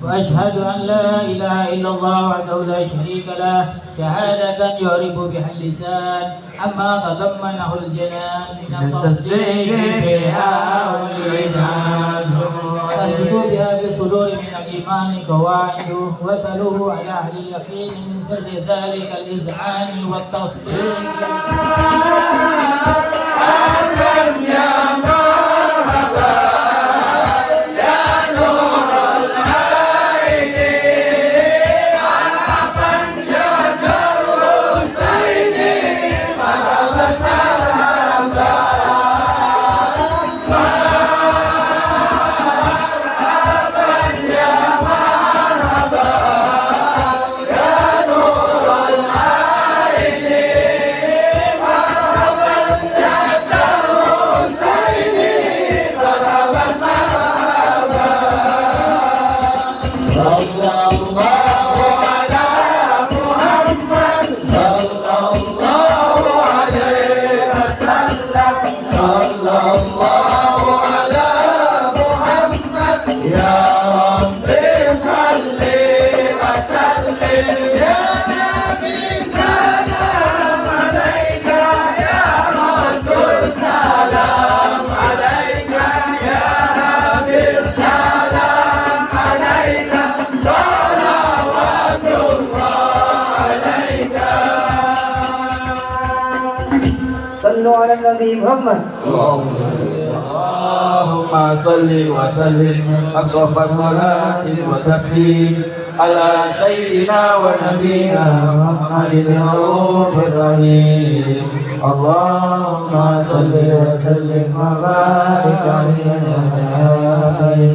وأشهد أن لا إله إلا الله وحده لا شريك له شهادة يعرف بها اللسان أما تضمنه الجنان من التصديق بها والإيمان تصدق بها بالصدور من الإيمان قواعد وتلوه على أهل اليقين من سر ذلك الإذعان والتصديق صلوا على النبي محمد. اللهم صل وسلم أشرف الصلاة وتسليم على سيدنا ونبينا محمد الرؤوف الرحيم. اللهم صل وسلم وبارك عليه.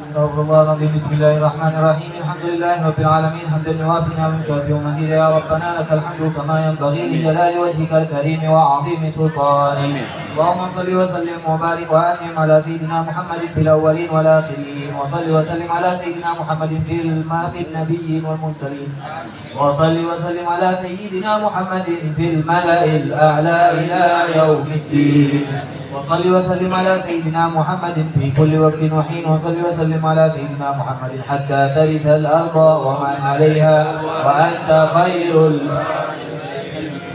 استغفر الله العظيم. بسم الله الرحمن الرحيم. الحمد لله رب العالمين حمدا يوافي نعمك ويكافئ مزيدا. يا ربنا لك الحمد كما ينبغي لجلال وجهك الكريم وعظيم سلطانك. اللهم صل وسلم وبارك وانعم على سيدنا محمد في الاولين والاخرين، وصل وسلم على سيدنا محمد في النبيين والمرسلين، وصل وسلم على سيدنا محمد في الملأ الاعلى الى يوم الدين، وصل وسلم على سيدنا محمد في كل وقت وحين، وصل وسلم على سيدنا محمد حتى ترث الأرض ومن عليها وأنت خير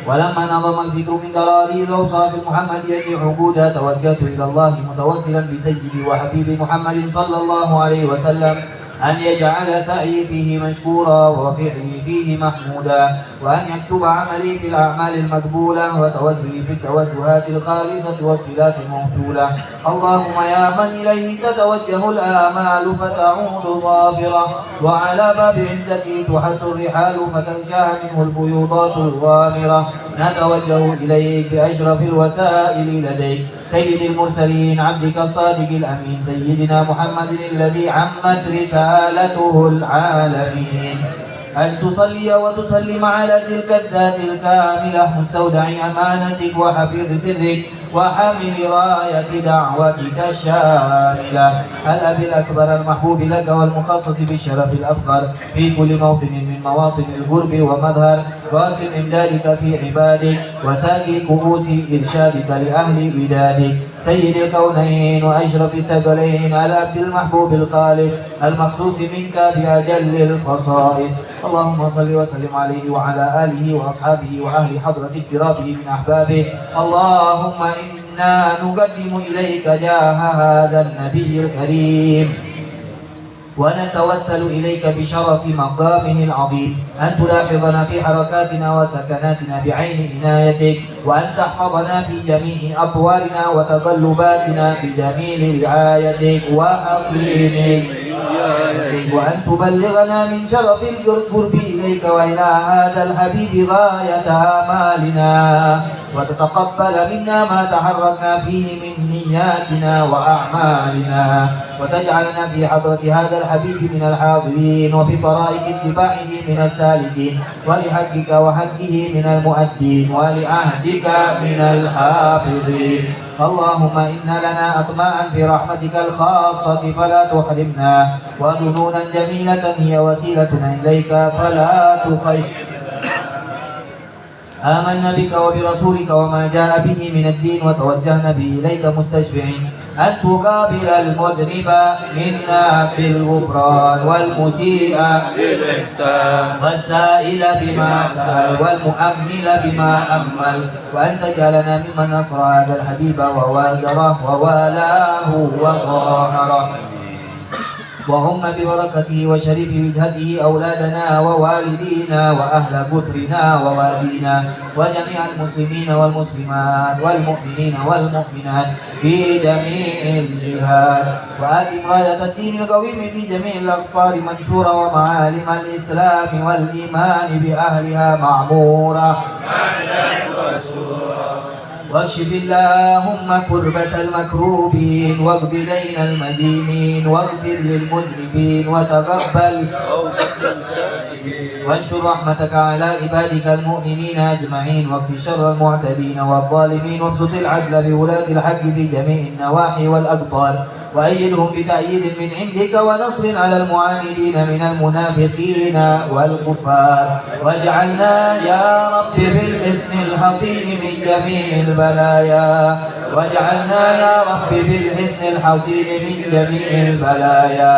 ولما نظم الفكر من ضراري الأوصاف المحمدية عقودا، توجهت إلى الله متوسلا بسيدي وحبيبي محمد صلى الله عليه وسلم أن يجعل سعي فيه مشكورا وفعلي فيه محمودا، وأن يكتب عملي في الأعمال المقبولة وتوجهي في التوجهات الخالصة والصلات الموصولة. اللهم يا من إليه تتوجه الآمال فتعود ظافرة، وعلى باب عزته تحت الرحال فتنشأ منه الفيوضات الغامرة، نتوجه إليك بأشرف الوسائل لديك سيد المرسلين عبدك الصادق الأمين سيدنا محمد الذي عمت رسالته العالمين، أن تصلي وتسلم على تلك الذات الكاملة مستودع أمانتك وحفيظ سرك وحامل راية دعوتك الشاملة، الأب الأكبر المحبوب لك والمخصص بالشرف الأفخر في كل موطن من مواطن القرب ومظهر راسم إمدادك في عبادك وساقي كؤوس إرشادك لأهل ودادك، سيد الكونين وأشرف الثقلين الأب المحبوب الخالص المخصوص منك بأجل الخصائص. اللهم صل وسلم عليه وعلى آله وأصحابه وأهل حضرة اقترابه من أحبابه. اللهم إنا نقدم إليك جاه هذا النبي الكريم، ونتوسل إليك بشرف مقامه العظيم أن تلاحظنا في حركاتنا وسكناتنا بعين عنايتك، وأن تحفظنا في جميع أطوارنا وتقلباتنا بجميل رعايتك وحصينك، وأن تبلغنا من شرف القرب إليك وإلى هذا الحبيب غاية آمالنا، وتتقبل منا ما تحركنا فيه من نياتنا وأعمالنا، وتجعلنا في حضرة هذا الحبيب من الحاضرين، وفي طرائق اتباعه من السالكين، ولحقك وحقه من المؤدين، ولعهدك من الحافظين. اللهم إن لنا أطماعا في رحمتك الخاصة فلا تحرمنا، وظنونا جميلة هي وسيلتنا إليك فلا تخيب. آمنا بك وبرسولك وما جاء به من الدين، وتوجهنا به إليك مستشفعين أن تقابل المذنب منا بالغفران والمسيء بالإحسان والسائل بما سأل والمؤمل بما أمل، وأن تجعلنا ممن نصر هذا الحبيب ووازره ووالاه وظاهره، وهم ببركته وشريف وجهته أولادنا ووالدينا وأهل بثرنا ووالدينا وجميع المسلمين والمسلمات والمؤمنين والمؤمنات في جميع الجهات، وآتم راية الدين القويم في جميع الأقطار منشورة، ومعالم الإسلام والإيمان بأهلها معمورة، واكشف اللهم كربة المكروبين واقض دين المدينين واغفر للمذنبين وتقبل وانشر رحمتك على عبادك المؤمنين أجمعين، واكف شر المعتدين والظالمين، وابسط العدل بولاة الحق في جميع النواحي والأقطار، وأيدهم بتأييد من عندك ونصر على المعاندين من المنافقين والكفار، واجعلنا يا رب بالحسن الحصين من جميع البلايا، واجعلنا يا رب بالحسن الحصين من جميع البلايا،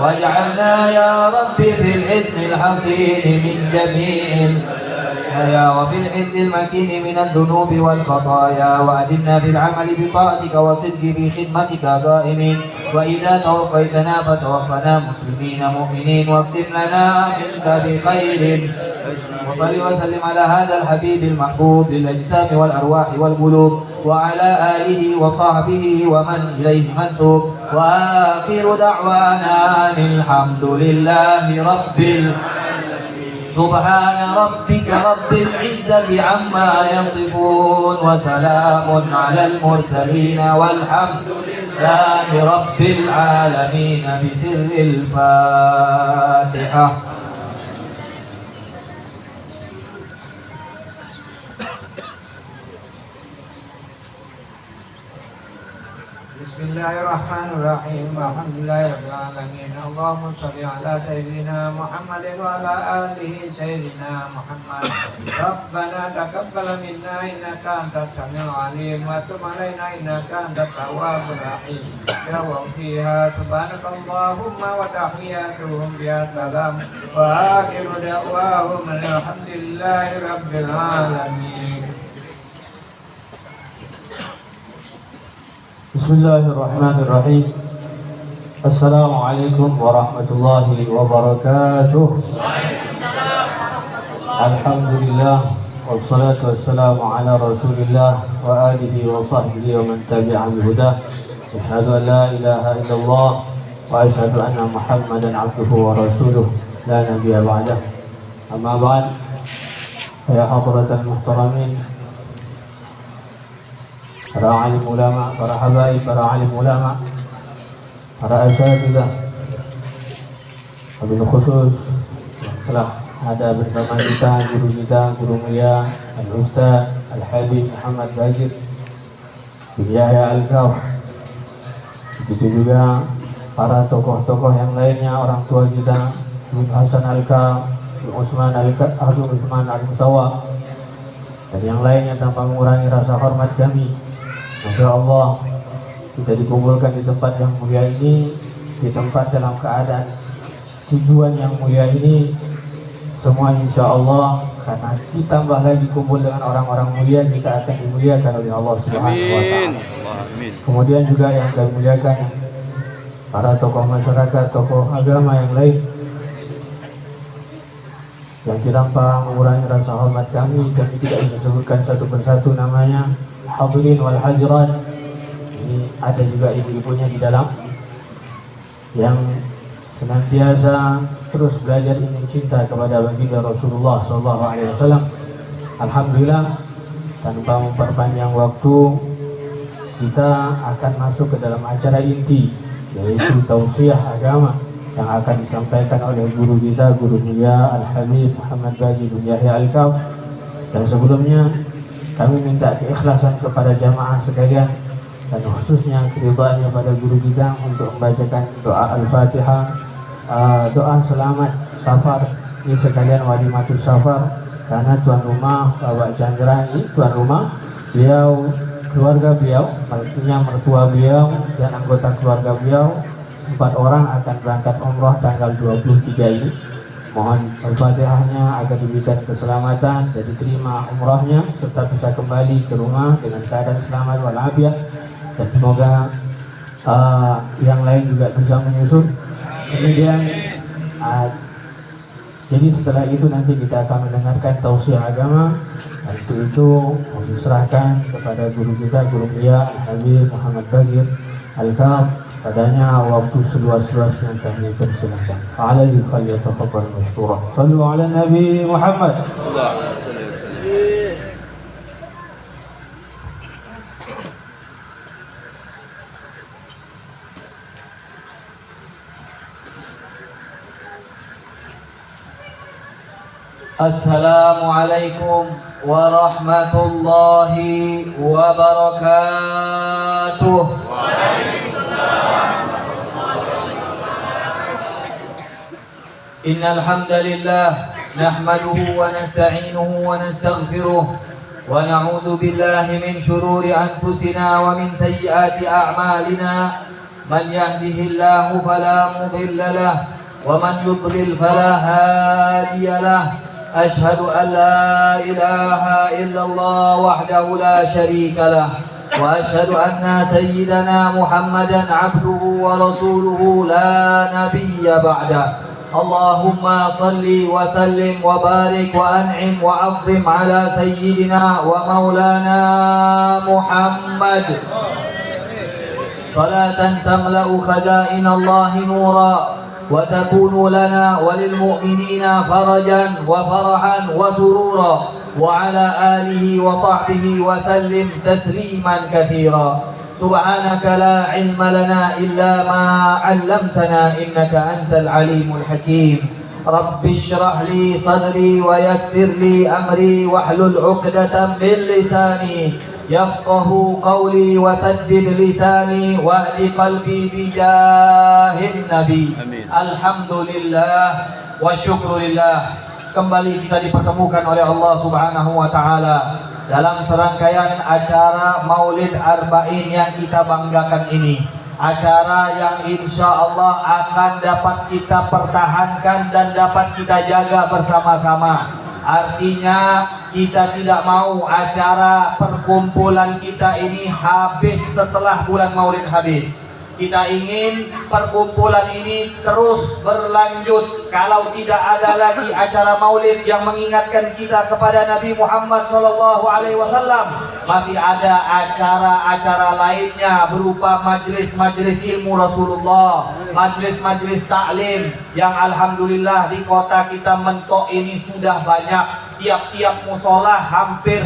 واجعلنا يا رب بالحسن الحصين من جميع البلايا، وفي الحز المتين من الذنوب والخطايا، وأدمنا في العمل بطاعتك وصدق بخدمتك دائمين، وإذا توفيتنا فتوفنا مسلمين مؤمنين، واختم لنا منك بخير، وصل وسلم على هذا الحبيب المحبوب للأجسام والأرواح والقلوب، وعلى آله وصحبه ومن إليه منسوب، وآخر دعوانا الحمد لله رب العالمين. سبحان ربك رب العزة عما يصفون، وسلام على المرسلين، والحمد لله رب العالمين، بسر الفاتحة. بسم الله الرحمن الرحيم، الحمد لله رب العالمين، اللهم صل على سيدنا محمد وعلى آله سيدنا محمد. ربنا تقبل منا إنك أنت السميع العليم، وتب علينا إنك أنت التواب الرحيم. يوم فيها سبحانك اللهم وتحياتهم بها سلام، وآخر دعواهم الحمد لله رب العالمين. Bismillahirrahmanirrahim. Assalamualaikum warahmatullahi wabarakatuh. Alhamdulillah, wassalatu wassalamu ala rasulillah wa alihi wa sahbihi wa man tabi'a bihudah. Asyhadu an la ilaha illallah wa asyhadu anna Muhammadan abduhu wa rasuluh la nabiyya ba'dah. Amma ba'd. Ya hadratal muhtaramin, para alim ulama, para habaib, para alim ulama, para asatidzah, wabil khusus telah ada bersama kita guru mulia Al-Ustaz Al-Habib Muhammad Bajir bin Yahya Al-Kaf. Begitu juga para tokoh-tokoh yang lainnya, orang tua kita Habib Hasan Al-Kaf, Usman Al-Musawa, dan yang lainnya, tanpa mengurangi rasa hormat kami. Masya Allah, kita dikumpulkan di tempat yang mulia ini, di tempat dalam keadaan tujuan yang mulia ini, semua insya Allah karena kita tambah lagi kumpul dengan orang-orang mulia, kita akan dimuliakan oleh Allah Subhanahu wa Ta'ala. Kemudian juga yang kami muliakan para tokoh masyarakat, tokoh agama yang lain, yang tanpa mengurangi rasa hormat kami tidak bisa sebutkan satu persatu namanya. Hadirin wal hadirat, ini ada juga ibu-ibunya di dalam yang senantiasa terus belajar ingin cinta kepada baginda Rasulullah SAW. Alhamdulillah, tanpa memperpanjang waktu, kita akan masuk ke dalam acara inti, yaitu tausiah agama yang akan disampaikan oleh guru kita, guru mulia Al-Habib Muhammad Bajir bin Yahya Al-Kaf. Dan sebelumnya kami minta keikhlasan kepada jamaah sekalian, dan khususnya keridhaannya pada guru kita untuk membacakan doa Al-Fatihah, doa selamat safar ini sekalian, walimatus safar, karena tuan rumah Bapak Chandra ini tuan rumah, beliau keluarga beliau, maksudnya mertua beliau dan anggota keluarga beliau 4 orang akan berangkat umroh tanggal 23 ini. Mohon Al-Fatihahnya agar diberikan keselamatan dan diterima umrahnya serta bisa kembali ke rumah dengan keadaan selamat walafiat, dan semoga yang lain juga bisa menyusul. Kemudian jadi setelah itu nanti kita akan mendengarkan tausiah agama. Itu diserahkan kepada guru kita, guru mulia Nabi Muhammad Bagir Al-Kam. Padanya waktu seluas-luasnya kami persilahkan. Alaihi falyatafaddal mashkura. Sallu ala Nabi Muhammad. Allahumma shalli wa sallim. Assalamualaikum warahmatullahi wabarakatuh. Innal hamdalillah nahmaduhu wa nasta'inuhu wa nastaghfiruh wa na'udzu billahi min shururi anfusina wa min sayyiati a'malina. Man yahdihillahu fala mudilla lahu wa man yudlil fala hadiya lahu. Ashhadu an la ilaha illallah wahdahu la syarika lahu wa ashhadu anna sayyidana Muhammadan 'abduhu wa rasuluhu la nabiyya ba'da. Allahumma salli wa sallim wa barik wa an'im wa 'azzim ala sayyidina wa maulana Muhammad salatan tamla'u khazain Allah nura wa takunu lana wa lil mu'minina farajan wa farahan wa surura wa ala alihi wa sahbihi wa sallim tasliman katsira. Subhanaka la ilma lana illa ma 'allamtana innaka antal alimul hakim. Rabbi shrah li sadri wa yassir li amri wahlul 'uqdatam min lisani yafqahu qawli wa saddid lisani wahdi qalbi bi jahin nabi. Amin. Alhamdulillah wa syukrulillah. Kembali kita dipertemukan oleh Allah Subhanahu wa taala dalam serangkaian acara Maulid Arba'in yang kita banggakan ini. Acara yang insya Allah akan dapat kita pertahankan dan dapat kita jaga bersama-sama. Artinya kita tidak mau acara perkumpulan kita ini habis setelah bulan Maulid habis. Kita ingin perkumpulan ini terus berlanjut. Kalau tidak ada lagi acara maulid yang mengingatkan kita kepada Nabi Muhammad SAW, masih ada acara-acara lainnya berupa majlis-majlis ilmu Rasulullah, majlis-majlis taklim yang alhamdulillah di kota kita Mentok ini sudah banyak. Tiap-tiap musola hampir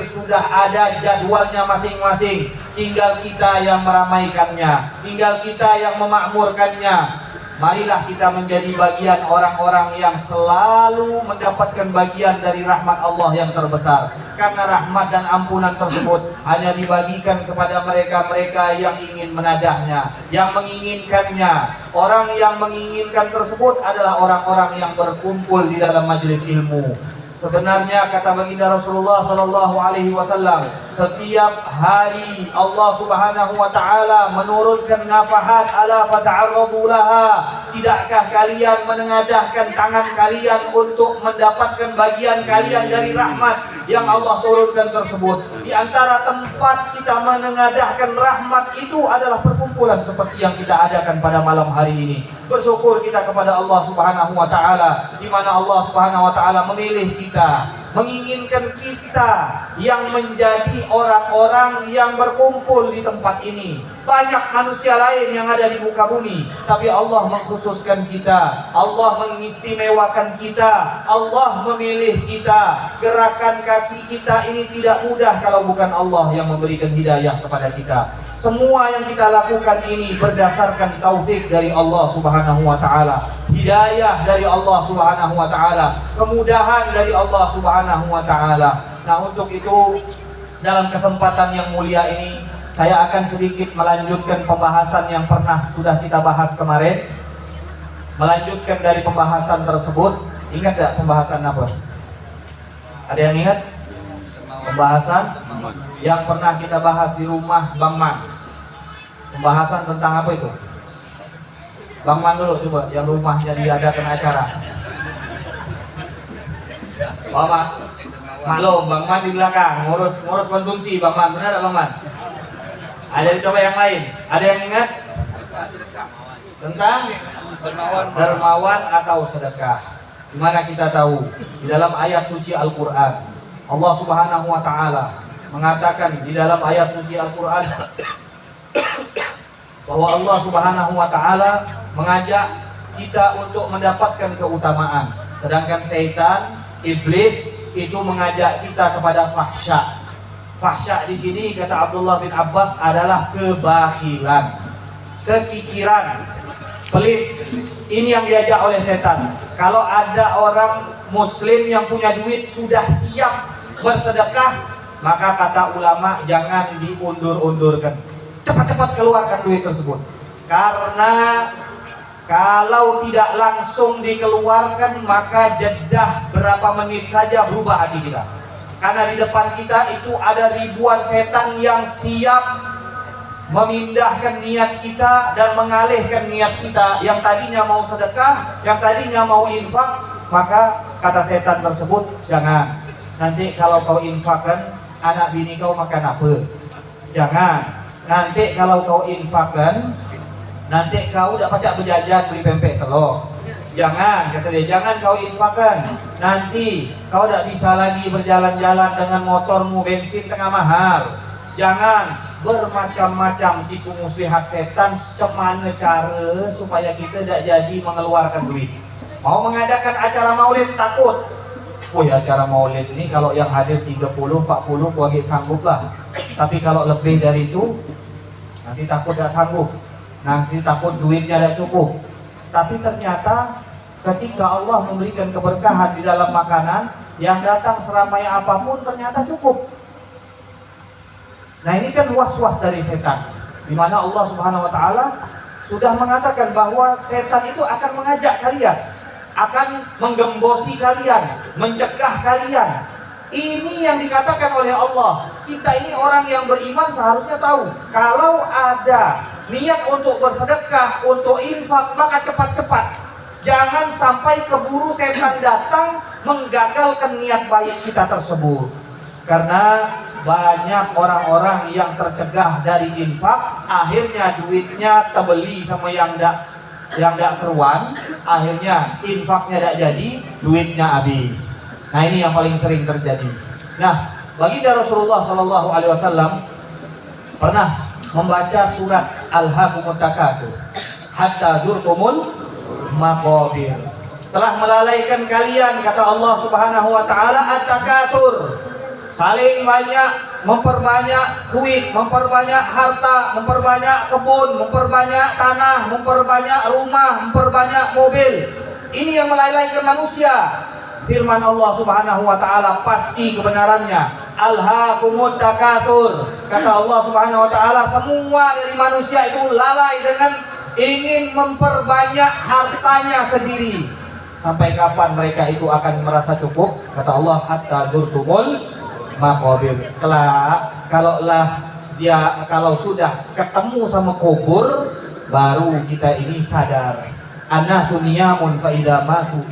sudah ada jadwalnya masing-masing. Tinggal kita yang meramaikannya, tinggal kita yang memakmurkannya. Marilah kita menjadi bagian orang-orang yang selalu mendapatkan bagian dari rahmat Allah yang terbesar. Karena rahmat dan ampunan tersebut hanya dibagikan kepada mereka-mereka yang ingin menadahnya, yang menginginkannya. Orang yang menginginkan tersebut adalah orang-orang yang berkumpul di dalam majelis ilmu. Sebenarnya kata baginda Rasulullah SAW, setiap hari Allah Subhanahu wa taala menurunkan nafahat ala fata'arradu laha. Tidakkah kalian menengadahkan tangan kalian untuk mendapatkan bagian kalian dari rahmat yang Allah turunkan tersebut? Di antara tempat kita menengadahkan rahmat itu adalah perkumpulan seperti yang kita adakan pada malam hari ini. Bersyukur kita kepada Allah Subhanahu wa taala di mana Allah Subhanahu wa taala memilih kita, menginginkan kita yang menjadi orang-orang yang berkumpul di tempat ini. Banyak manusia lain yang ada di muka bumi, tapi Allah mengkhususkan kita, Allah mengistimewakan kita, Allah memilih kita. Gerakan kaki kita ini tidak mudah kalau bukan Allah yang memberikan hidayah kepada kita. Semua yang kita lakukan ini berdasarkan taufik dari Allah Subhanahu wa taala, hidayah dari Allah Subhanahu wa taala, kemudahan dari Allah Subhanahu wa taala. Nah, untuk itu dalam kesempatan yang mulia ini saya akan sedikit melanjutkan pembahasan yang pernah sudah kita bahas kemarin. Melanjutkan dari pembahasan tersebut. Ingat tidak pembahasan apa? Ada yang ingat? Pembahasan yang pernah kita bahas di rumah Bang Man. Pembahasan tentang apa itu? Bang Man dulu coba, yang rumahnya diadakan acara. Oh, maklum, Bang Man di belakang, ngurus konsumsi Bang Man, benar tak Bang Man? Ada coba yang lain, ada yang ingat? Tentang dermawan atau sedekah. Dimana kita tahu, di dalam ayat suci Al-Quran, Allah Subhanahu wa Ta'ala mengatakan di dalam ayat suci Al-Quran bahwa Allah Subhanahu wa Ta'ala mengajak kita untuk mendapatkan keutamaan, sedangkan setan, iblis itu mengajak kita kepada fahsya. Fahsya di sini kata Abdullah bin Abbas adalah kebakhilan, kekikiran, pelit. Ini yang diajak oleh setan. Kalau ada orang muslim yang punya duit sudah siap bersedekah, maka kata ulama jangan diundur-undurkan. Cepat-cepat keluarkan duit tersebut. Karena kalau tidak langsung dikeluarkan, maka jedah berapa menit saja berubah hati kita. Karena di depan kita itu ada ribuan setan yang siap memindahkan niat kita dan mengalihkan niat kita. Yang tadinya mau sedekah, yang tadinya mau infak, maka kata setan tersebut, jangan. Nanti kalau kau infakkan, anak bini kau makan apa? Jangan. Nanti kalau kau infakkan, nanti kau udah pacak berjajan beli pempek telur. Jangan, kata dia, jangan kau infakkan. Nanti kau tidak bisa lagi berjalan-jalan dengan motormu bensin tengah mahal. Jangan. Bermacam-macam tipu muslihat setan, cemana cara supaya kita tidak jadi mengeluarkan duit. Mau mengadakan acara maulid takut. Wih, acara maulid ini kalau yang hadir 30-40 wajib sanggup lah. Tapi kalau lebih dari itu, nanti takut tidak sanggup. Nanti takut duitnya tidak cukup. Tapi ternyata ketika Allah memberikan keberkahan di dalam makanan, yang datang seramai apapun ternyata cukup. Nah, ini kan was-was dari setan, di mana Allah Subhanahu wa Ta'ala sudah mengatakan bahwa setan itu akan mengajak kalian, akan menggembosi kalian, mencegah kalian. Ini yang dikatakan oleh Allah. Kita ini orang yang beriman seharusnya tahu, kalau ada niat untuk bersedekah, untuk infak, maka cepat-cepat. Jangan sampai keburu setan datang menggagalkan niat baik kita tersebut. Karena banyak orang-orang yang tercegah dari infak, akhirnya duitnya terbeli sama yang dak keruan, akhirnya infaknya tidak jadi, duitnya habis. Nah, ini yang paling sering terjadi. Nah, baginda Rasulullah SAW pernah membaca surat Alhaakumut Takatsur hatta zurtumul maqabir. Telah melalaikan kalian, kata Allah Subhanahu wa Ta'ala, at-takatsur, saling banyak, memperbanyak duit, memperbanyak harta, memperbanyak kebun, memperbanyak tanah, memperbanyak rumah, memperbanyak mobil. Ini yang melalaikan manusia. Firman Allah Subhanahu wa Ta'ala pasti kebenarannya. Alhaakumut takatsur. Kata Allah Subhanahu wa Ta'ala, semua dari manusia itu lalai dengan ingin memperbanyak hartanya sendiri. Sampai kapan mereka itu akan merasa cukup? Kata Allah, hatta zurtumul maqabir. Kalau sudah ketemu sama kubur, baru kita ini sadar. Annasu niyamun fa idza matu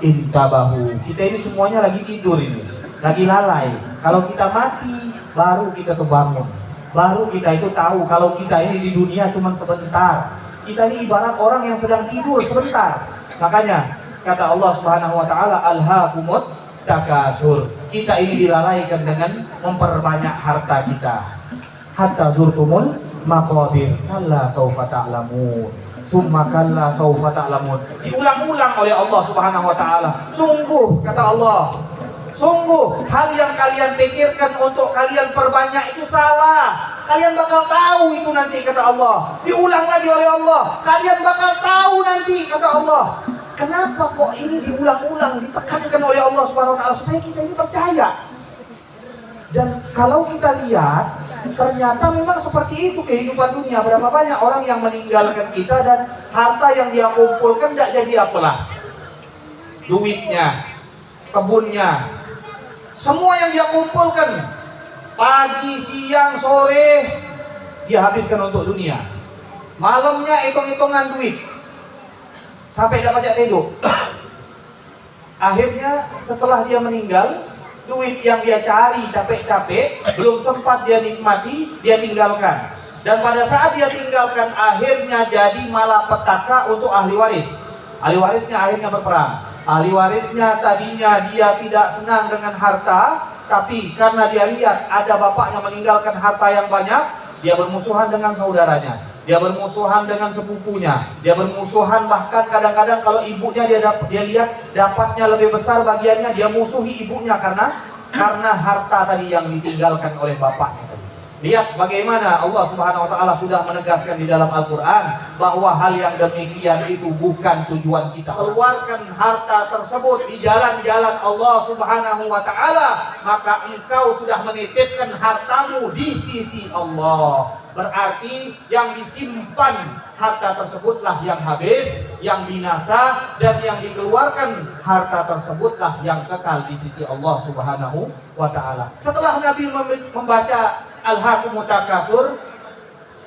intabahu. Kita ini semuanya lagi tidur ini, lagi lalai. Kalau kita mati, baru kita terbangun. Baru kita itu tahu kalau kita ini di dunia cuma sebentar. Kita ini ibarat orang yang sedang tidur sebentar. Makanya kata Allah Subhanahu wa Ta'ala, alhaakumut takatsur. Kita ini dilalaikan dengan memperbanyak harta kita. Hatta zurtumul maqabir. Kalla saufa ta'lamun. Summa kalla saufa ta'lamun. Diulang-ulang oleh Allah Subhanahu wa Ta'ala. Sungguh, kata Allah, sungguh hal yang kalian pikirkan untuk kalian perbanyak itu salah. Kalian bakal tahu itu nanti, kata Allah. Diulang lagi oleh Allah. Kalian bakal tahu nanti, kata Allah. Kenapa kok ini diulang-ulang, ditekankan oleh Allah Subhanahu wa Ta'ala supaya kita ini percaya. Dan kalau kita lihat, ternyata memang seperti itu kehidupan dunia. Berapa banyak orang yang meninggalkan kita dan harta yang dia kumpulkan tidak jadi apalah. Duitnya, kebunnya, semua yang dia kumpulkan Pagi, siang, sore dia habiskan untuk dunia. Malamnya hitung-hitungan duit sampai dapat pajak teduk. Akhirnya setelah dia meninggal, duit yang dia cari capek-capek belum sempat dia nikmati, dia tinggalkan. Dan pada saat dia tinggalkan, akhirnya jadi malapetaka untuk ahli waris. Ahli warisnya akhirnya berperang. Ahli warisnya tadinya dia tidak senang dengan harta, tapi karena dia lihat ada bapaknya meninggalkan harta yang banyak, dia bermusuhan dengan saudaranya, dia bermusuhan dengan sepupunya, dia bermusuhan, bahkan kadang-kadang kalau ibunya dia lihat dapatnya lebih besar bagiannya, dia musuhi ibunya karena harta tadi yang ditinggalkan oleh bapaknya. Lihat bagaimana Allah Subhanahu wa taala sudah menegaskan di dalam Al-Qur'an bahwa hal yang demikian itu bukan tujuan kita. Keluarkan harta tersebut di jalan-jalan Allah Subhanahu wa taala, maka engkau sudah menitipkan hartamu di sisi Allah. Berarti yang disimpan harta tersebutlah yang habis, yang binasa, dan yang dikeluarkan harta tersebutlah yang kekal di sisi Allah Subhanahu wa taala. Setelah Nabi membaca Al-Hakumut Takatsur,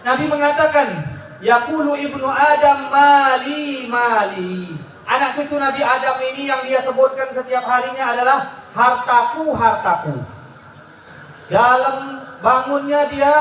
Nabi mengatakan, yaqulu ibnu Adam mali mali. Anak cucu Nabi Adam ini yang dia sebutkan setiap harinya adalah hartaku, hartaku. Dalam bangunnya dia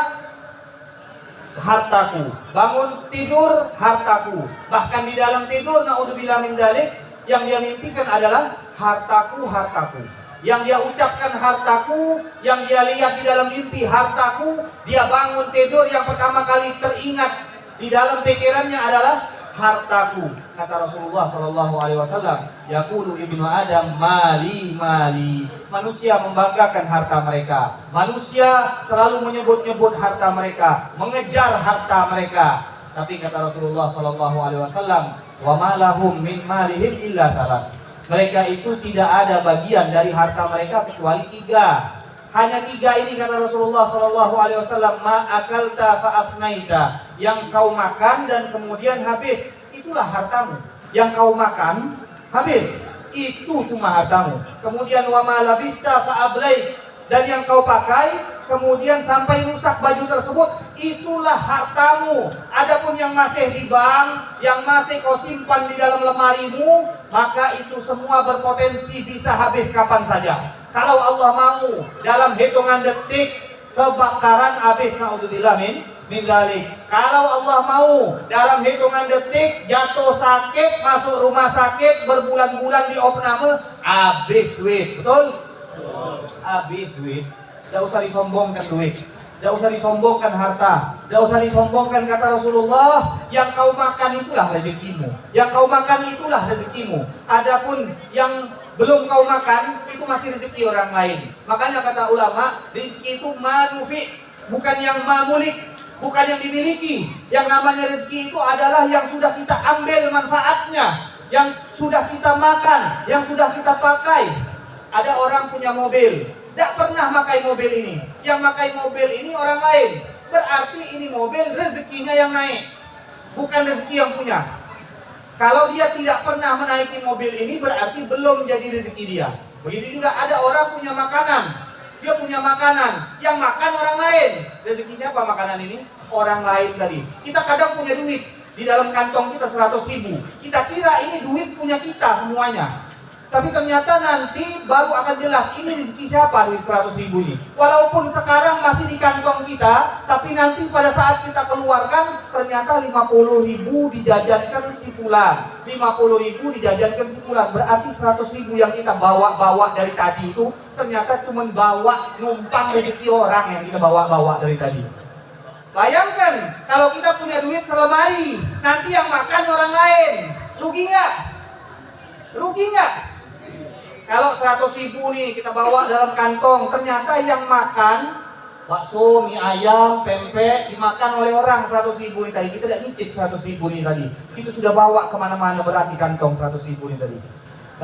hartaku, bangun tidur hartaku. Bahkan di dalam tidur, naudzubillah min dzalik, yang dia mimpikan adalah hartaku, hartaku. Yang dia ucapkan hartaku, yang dia lihat di dalam mimpi hartaku. Dia bangun tidur, yang pertama kali teringat di dalam pikirannya adalah hartaku. Kata Rasulullah SAW, yaqulu ibnu Adam mali mali. Manusia membanggakan harta mereka. Manusia selalu menyebut-nyebut harta mereka, mengejar harta mereka. Tapi kata Rasulullah SAW, wa ma lahum min malihim illa thalath. Mereka itu tidak ada bagian dari harta mereka kecuali 3. Hanya 3 ini kata Rasulullah SAW, ma akalta fa afnaita. Yang kau makan dan kemudian habis, itulah hartamu. Yang kau makan habis, itu cuma hartamu. Kemudian wa ma labista fa ablait. Dan yang kau pakai kemudian sampai rusak baju tersebut, itulah hartamu. Adapun yang masih di bank, yang masih kau simpan di dalam lemarimu, maka itu semua berpotensi bisa habis kapan saja. Kalau Allah mau, dalam hitungan detik kebakaran habis, naudzubillah min dzalik. Kalau Allah mau, dalam hitungan detik jatuh sakit, masuk rumah sakit, berbulan-bulan di opname, habis duit. Betul? Habis duit. Tidak usah disombongkan duit, tidak usah disombongkan harta, tidak usah disombongkan. Kata Rasulullah, yang kau makan itulah rezekimu, yang kau makan itulah rezekimu. Adapun yang belum kau makan, itu masih rezeki orang lain. Makanya kata ulama, rezeki itu manufi, bukan yang mamulik, bukan yang dimiliki. Yang namanya rezeki itu adalah yang sudah kita ambil manfaatnya, yang sudah kita makan, yang sudah kita pakai. Ada orang punya mobil, tidak pernah pakai mobil ini. Yang pakai mobil ini orang lain. Berarti ini mobil rezekinya yang naik, bukan rezeki yang punya. Kalau dia tidak pernah menaiki mobil ini, berarti belum jadi rezeki dia. Begitu juga ada orang punya makanan, dia punya makanan, yang makan orang lain. Rezeki siapa makanan ini? Orang lain tadi. Kita kadang punya duit di dalam kantong kita 100.000. Kita kira ini duit punya kita semuanya. Tapi ternyata nanti baru akan jelas ini rezeki siapa duit 100.000 ini. Walaupun sekarang masih di kantong kita, tapi nanti pada saat kita keluarkan ternyata 50.000 dijajankan si fulan, 50.000 dijajankan si fulan. Berarti 100.000 yang kita bawa dari tadi itu ternyata cuma bawa numpang rezeki orang yang kita bawa dari tadi. Bayangkan kalau kita punya duit selemari, nanti yang makan orang lain, rugi nggak? Rugi nggak? Kalau 100.000 nih kita bawa dalam kantong, ternyata yang makan bakso, mie ayam, pempek dimakan oleh orang 100.000 nih tadi. Kita tidak nyicip 100.000 nih tadi. Kita sudah bawa kemana-mana berat di kantong 100.000 nih tadi.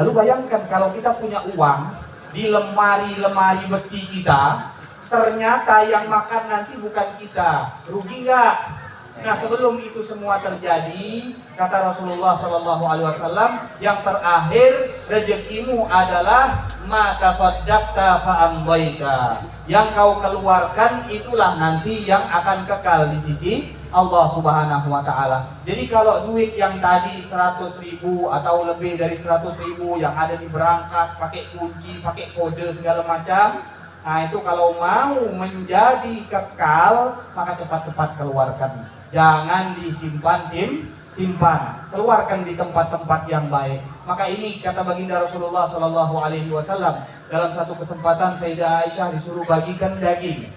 Lalu bayangkan kalau kita punya uang di lemari besi kita, ternyata yang makan nanti bukan kita, rugi nggak? Nah sebelum itu semua terjadi, kata Rasulullah SAW, yang terakhir rezekimu adalah ma tasaddaqta fa amdaita. Yang kau keluarkan itulah nanti yang akan kekal di sisi Allah Subhanahu wa taala. Jadi kalau duit yang tadi 100.000 atau lebih dari 100.000 yang ada di berangkas pakai kunci, pakai kode segala macam, nah itu kalau mau menjadi kekal maka cepat-cepat keluarkan. Jangan disimpan simpan, keluarkan di tempat-tempat yang baik. Maka ini kata baginda Rasulullah Shallallahu Alaihi Wasallam dalam satu kesempatan Sayyidah Aisyah disuruh bagikan daging.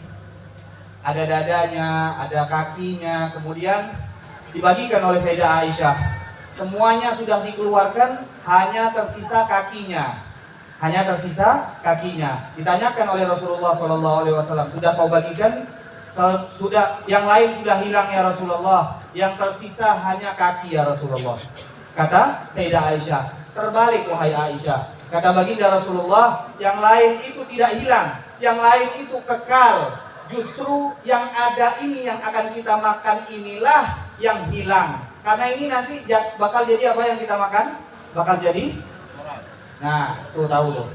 Ada dadanya, ada kakinya, kemudian dibagikan oleh Sayyidah Aisyah. Semuanya sudah dikeluarkan, hanya tersisa kakinya. Ditanyakan oleh Rasulullah Shallallahu Alaihi Wasallam, sudah kau bagikan? Sudah, yang lain sudah hilang ya Rasulullah. Yang tersisa hanya kaki ya Rasulullah. Kata Sayyidah Aisyah, terbalik wahai Aisyah. Kata baginda Rasulullah, yang lain itu tidak hilang, yang lain itu kekal. Justru yang ada ini yang akan kita makan inilah yang hilang. Karena ini nanti bakal jadi apa yang kita makan? Bakal jadi, nah tuh tahu tuh.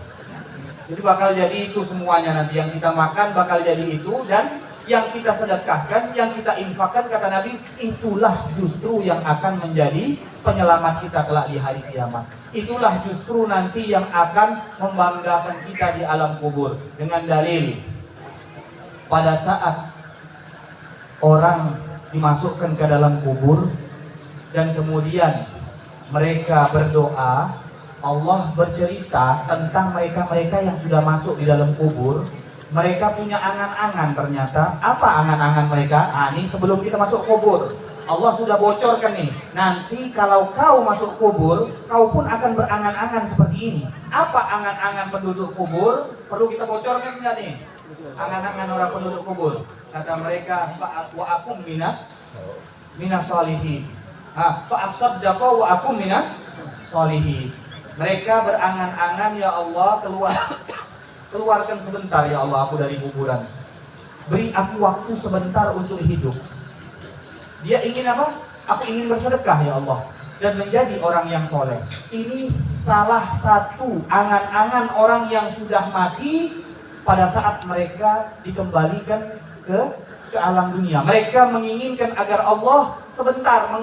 Jadi bakal jadi itu semuanya nanti yang kita makan bakal jadi itu, dan yang kita sedekahkan, yang kita infakkan, kata Nabi, itulah justru yang akan menjadi penyelamat kita kelak di hari kiamat. Itulah justru nanti yang akan membanggakan kita di alam kubur. Dengan dalil, pada saat orang dimasukkan ke dalam kubur dan kemudian mereka berdoa, Allah bercerita tentang mereka-mereka yang sudah masuk di dalam kubur. Mereka punya angan-angan ternyata. Apa angan-angan mereka? Ini sebelum kita masuk kubur, Allah sudah bocorkan nih. Nanti kalau kau masuk kubur, kau pun akan berangan-angan seperti ini. Apa angan-angan penduduk kubur? Perlu kita bocorkan enggak nih? Angan-angan orang penduduk kubur. Kata mereka, wa akum minas sholihin. Fa asaddaqa wa akum minas sholihin. Mereka berangan-angan, ya Allah, keluarkan sebentar ya Allah aku dari kuburan. Beri aku waktu sebentar untuk hidup. Dia ingin apa? Aku ingin bersedekah ya Allah dan menjadi orang yang soleh. Ini salah satu angan-angan orang yang sudah mati pada saat mereka dikembalikan ke alam dunia. Mereka menginginkan agar Allah sebentar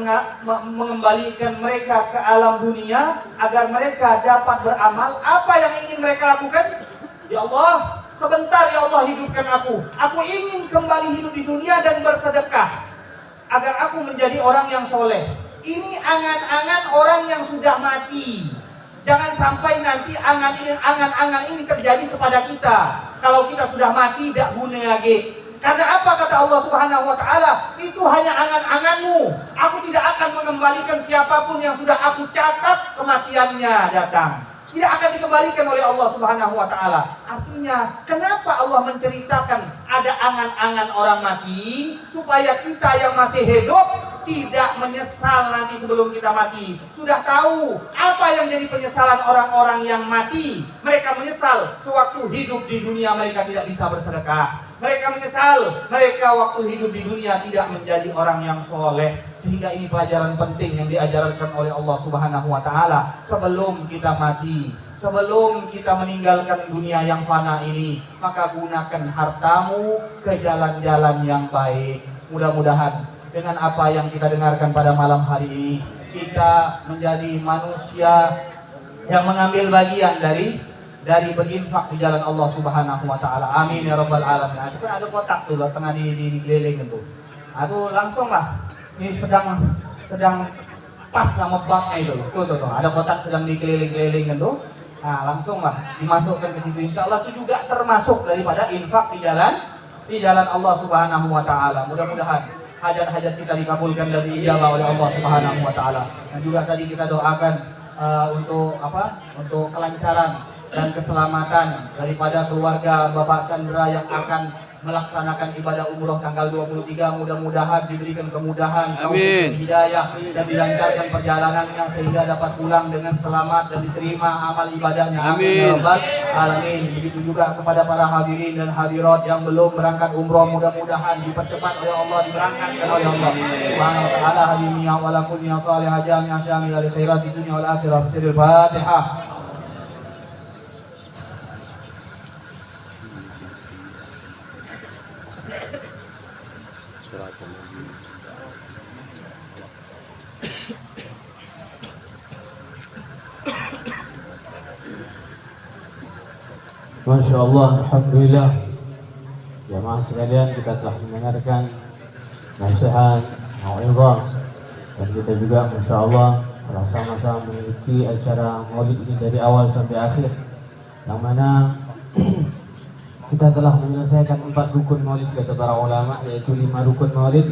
mengembalikan mereka ke alam dunia agar mereka dapat beramal. Apa yang ingin mereka lakukan? Ya Allah, sebentar ya Allah hidupkan aku. Aku ingin kembali hidup di dunia dan bersedekah agar aku menjadi orang yang soleh. Ini angan-angan orang yang sudah mati. Jangan sampai nanti angan-angan ini terjadi kepada kita. Kalau kita sudah mati, tidak guna lagi. Karena apa kata Allah Subhanahu wa taala? Itu hanya angan-anganmu. Aku tidak akan mengembalikan siapapun yang sudah aku catat kematiannya datang. Tidak akan dikembalikan oleh Allah Subhanahu wa taala. Artinya, kenapa Allah menceritakan ada angan-angan orang mati supaya kita yang masih hidup tidak menyesal nanti sebelum kita mati. Sudah tahu apa yang jadi penyesalan orang-orang yang mati? Mereka menyesal sewaktu hidup di dunia mereka tidak bisa bersedekah. Mereka menyesal mereka waktu hidup di dunia tidak menjadi orang yang soleh. Sehingga ini pelajaran penting yang diajarkan oleh Allah Subhanahu wa taala sebelum kita mati, sebelum kita meninggalkan dunia yang fana ini, maka gunakan hartamu ke jalan-jalan yang baik. Mudah-mudahan dengan apa yang kita dengarkan pada malam hari ini, kita menjadi manusia yang mengambil bagian dari berinfak di jalan Allah Subhanahu wa taala. Amin ya rabbal alamin. Itu ada kotak tuh tengah dikeliling itu. Aduh langsung lah. Ini sedang pas sama babnya itu. Tuh. Ada kotak sedang dikeliling-keliling itu. Nah, langsung lah dimasukkan ke situ. Insyaallah itu juga termasuk daripada infak di jalan Allah Subhanahu wa taala. Mudah-mudahan hajat-hajat kita dikabulkan dan diijabah oleh Allah Subhanahu wa taala. Dan juga tadi kita doakan untuk kelancaran dan keselamatan daripada keluarga Bapak Chandra yang akan melaksanakan ibadah umroh tanggal 23. Mudah-mudahan diberikan kemudahan, Amin. hidayah dan dilancarkan perjalanannya sehingga dapat pulang dengan selamat dan diterima amal ibadahnya. Amin ya rabbal alamin. Begitu juga kepada para hadirin dan hadirat yang belum berangkat umroh, mudah-mudahan dipercepat oleh Allah, diberangkatkan oleh Allah Subhanahu wa taala. Hadiniya wa lakum ya salih jami'a syamil al khairat dunya wal akhirah. Bismillahirrahmanirrahim. Masya Allah, Alhamdulillah. Jamaah sekalian, kita telah mendengarkan nasihat, mau'izah, dan kita juga Masya Allah telah sama-sama mengikuti acara maulid ini dari awal sampai akhir, yang mana kita telah menyelesaikan 4 rukun maulid kata para ulama, yaitu 5 rukun maulid.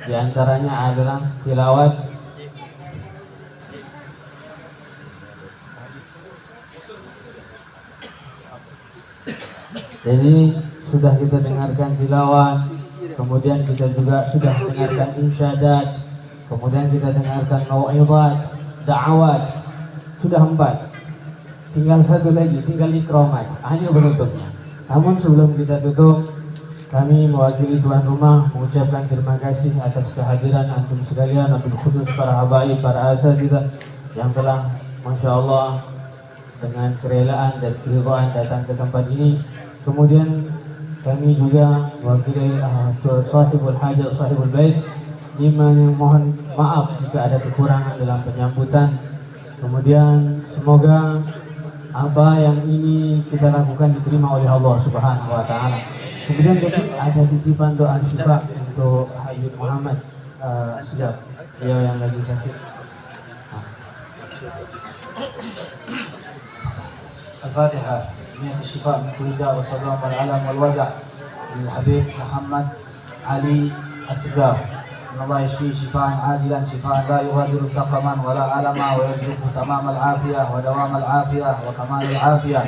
Di antaranya adalah tilawat, jadi sudah kita dengarkan tilawat, kemudian kita juga sudah dengarkan insyadat, kemudian kita dengarkan mau'izat, da'awat, sudah 4. Tinggal satu lagi, tinggal ikromat, hanya penutupnya. Namun sebelum kita tutup, kami mewakili tuan rumah mengucapkan terima kasih atas kehadiran antum sekalian, wabil khusus para habaib, para asatidzah yang telah Masya Allah dengan kerelaan dan keridhaan datang ke tempat ini. Kemudian kami juga mewakili sahibul hajat, sahibul bait, mohon maaf jika ada kekurangan dalam penyambutan. Kemudian semoga apa yang ini kita lakukan diterima oleh Allah Subhanahu wa taala. Kemudian ada titipan doa syifa untuk Habib Muhammad Sejak, beliau yang lagi sakit. Al-Fatihah. نية الشفاء من كل داء والسلام والعلم والوجع للحبيب محمد علي السقاف. إن الله يشفيه شفاء عاجلا شفاء لا يغادر سقما ولا ألما ويرزقه تمام العافية ودوام العافية وكمال العافية.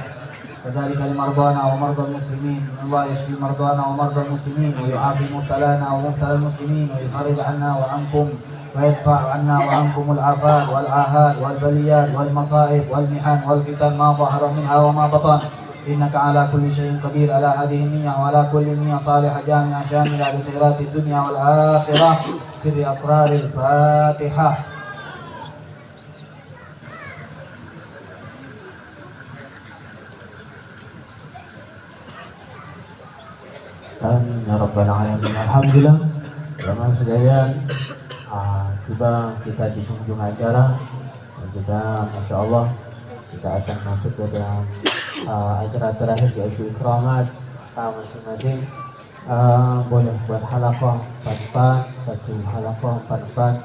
كذلك لمرضانا ومرضى المسلمين. إن الله يشفي مرضانا ومرضى المسلمين ويعافي مبتلانا ومبتلى المسلمين ويفرج عنا وعنكم ويدفع عنا وعنكم الآفات والعاهات والبليات والمصائب والمحن والفتن ما ظهر منها وما بطن. إنك على كل شيء قدير. على هذه النية وعلى كل نية صالحة جامعة شاملة لخيرات الدنيا والآخرة. سر أسرار الفاتحة. Amin ya rabbal alamin. Alhamdulillah, jamaah sekalian, tiba kita di penghujung acara dan kita Masya Allah kita akan masuk ke dalam acara terakhir, yaitu ikramat masing-masing. Boleh buat halaqah 4-4, satu halaqah 4-4,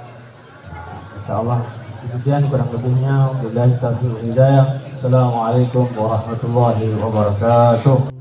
Insya Allah. Kemudian kurang lebihnya billahi taufiq wal hidayah. Assalamualaikum warahmatullahi wabarakatuh.